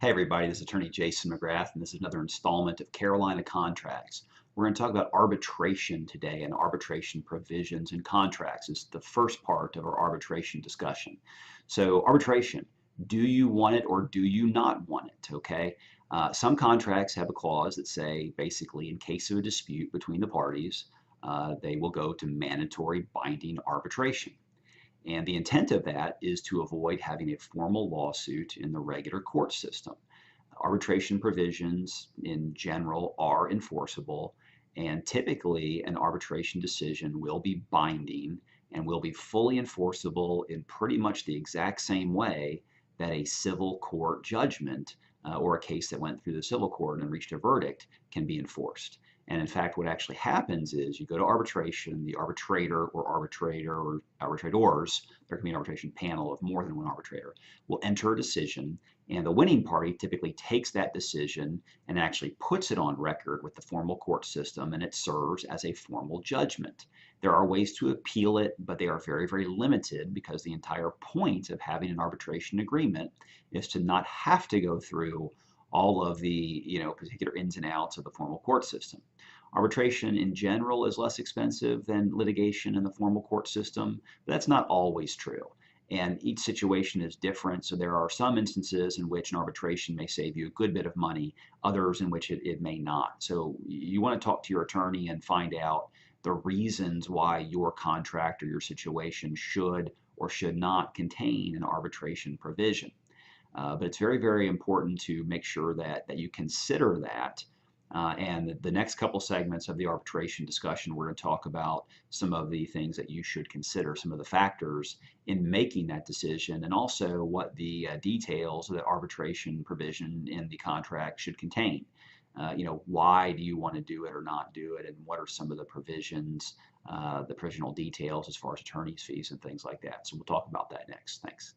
Hey everybody, this is attorney Jason McGrath, and this is another installment of Carolina Contracts. We're going to talk about arbitration today and arbitration provisions and contracts. It's the first part of our arbitration discussion. So arbitration, do you want it or do you not want it? Okay. Some contracts have a clause that say basically in case of a dispute between the parties, they will go to mandatory binding arbitration. And the intent of that is to avoid having a formal lawsuit in the regular court system. Arbitration provisions in general are enforceable, and typically an arbitration decision will be binding and will be fully enforceable in pretty much the exact same way that a civil court judgment or a case that went through the civil court and reached a verdict can be enforced. And in fact, what actually happens is you go to arbitration, the arbitrator or arbitrators, there can be an arbitration panel of more than one arbitrator, will enter a decision, and the winning party typically takes that decision and actually puts it on record with the formal court system, and it serves as a formal judgment. There are ways to appeal it, but they are very, very limited because the entire point of having an arbitration agreement is to not have to go through all of the particular ins and outs of the formal court system. Arbitration in general is less expensive than litigation in the formal court system, but that's not always true. And each situation is different, so there are some instances in which an arbitration may save you a good bit of money, others in which it may not. So you want to talk to your attorney and find out the reasons why your contract or your situation should or should not contain an arbitration provision. But it's very, very important to make sure that you consider that. And the next couple segments of the arbitration discussion, we're going to talk about some of the things that you should consider, some of the factors in making that decision, and also what the details of the arbitration provision in the contract should contain. Why do you want to do it or not do it, and what are some of the provisions, the provisional details as far as attorney's fees and things like that. So we'll talk about that next. Thanks.